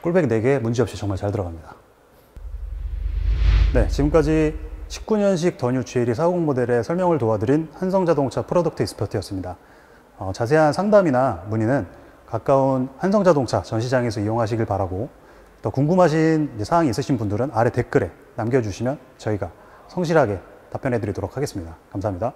꿀백 4개 문제없이 정말 잘 들어갑니다. 네, 지금까지 19년식 더 뉴 GLE 450 모델의 설명을 도와드린 한성자동차 프로덕트 익스퍼트였습니다. 자세한 상담이나 문의는 가까운 한성자동차 전시장에서 이용하시길 바라고, 더 궁금하신 사항이 있으신 분들은 아래 댓글에 남겨주시면 저희가 성실하게 답변해 드리도록 하겠습니다. 감사합니다.